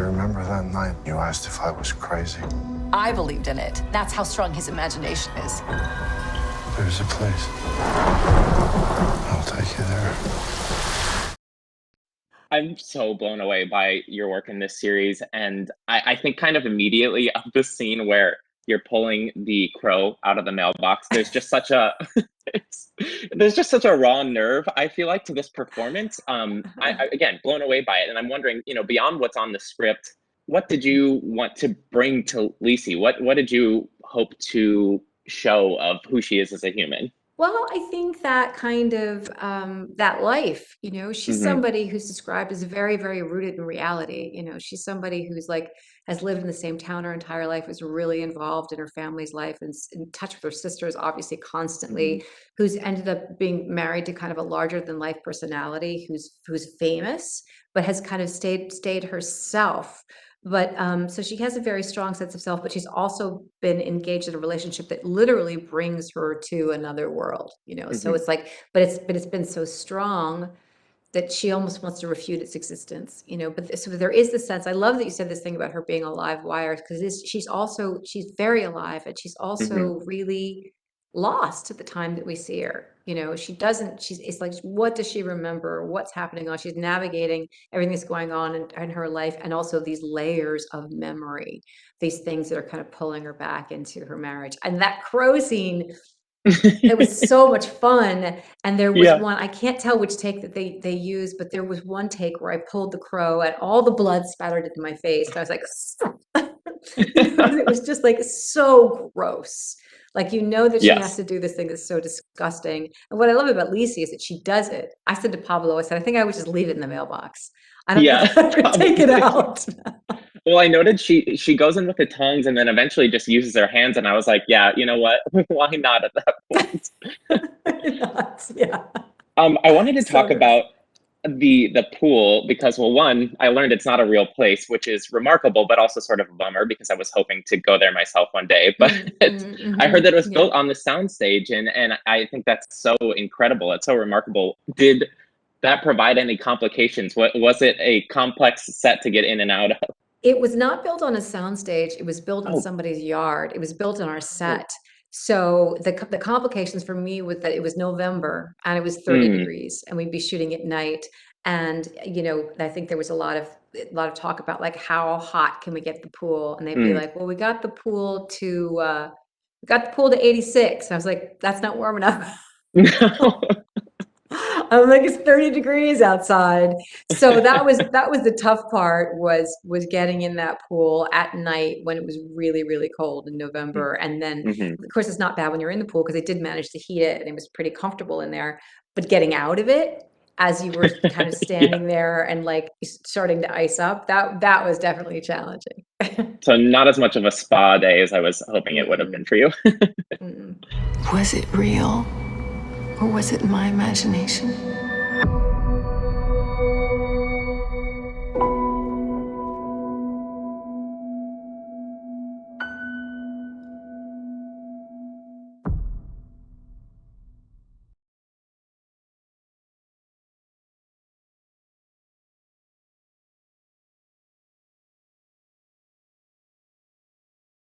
you remember that night you asked if I was crazy? I believed in it. That's how strong his imagination is. There's a place. I'll take you there. I'm so blown away by your work in this series, and I think kind of immediately of the scene where you're pulling the crow out of the mailbox. There's just such a there's just such a raw nerve, I feel like, to this performance. Again, blown away by it, and I'm wondering, beyond what's on the script, what did you want to bring to Lisey? What did you hope to show of who she is as a human? Well, I think that kind of that life, she's Mm-hmm. somebody who's described as very, very rooted in reality. She's somebody who's like has lived in the same town her entire life, is really involved in her family's life and in touch with her sisters, obviously constantly, who's ended up being married to kind of a larger than life personality who's famous, but has kind of stayed herself. But so she has a very strong sense of self, but she's also been engaged in a relationship that literally brings her to another world, So it's like, but it's been so strong that she almost wants to refute its existence, But so there is this sense. I love that you said this thing about her being a live wire, because she's very alive, and she's also really lost at the time that we see her. It's like, what does she remember? What's happening on? She's navigating everything that's going on in her life, and also these layers of memory, these things that are kind of pulling her back into her marriage. And that crow scene, it was so much fun. And there was one, I can't tell which take that they used, but there was one take where I pulled the crow and all the blood spattered into my face. And I was like, it was just like so gross. Like, that she has to do this thing that's so disgusting. And what I love about Lisey is that she does it. I said to Pablo, I think I would just leave it in the mailbox. I don't think I could take it out. Well, I noted she goes in with the tongues and then eventually just uses her hands, and I was like, yeah, you know what? Why not at that point? Yeah. I wanted to talk about the pool because, well, one, I learned it's not a real place, which is remarkable, but also sort of a bummer because I was hoping to go there myself one day. But I heard that it was built on the soundstage, and I think that's so incredible. It's so remarkable. Did that provide any complications? Was it a complex set to get in and out of? It was not built on a soundstage. It was built in somebody's yard. It was built on our set. So the complications for me was that it was November and it was 30 degrees, and we'd be shooting at night. And I think there was a lot of talk about like, how hot can we get the pool? And they'd be like, well, we got the pool to 86. And I was like, that's not warm enough. I'm like, it's 30 degrees outside. So that was the tough part, was getting in that pool at night when it was really, really cold in November. And then of course it's not bad when you're in the pool, because they did manage to heat it and it was pretty comfortable in there. But getting out of it as you were kind of standing there and like starting to ice up, that was definitely challenging. So not as much of a spa day as I was hoping it would have been for you. Was it real? Or was it my imagination?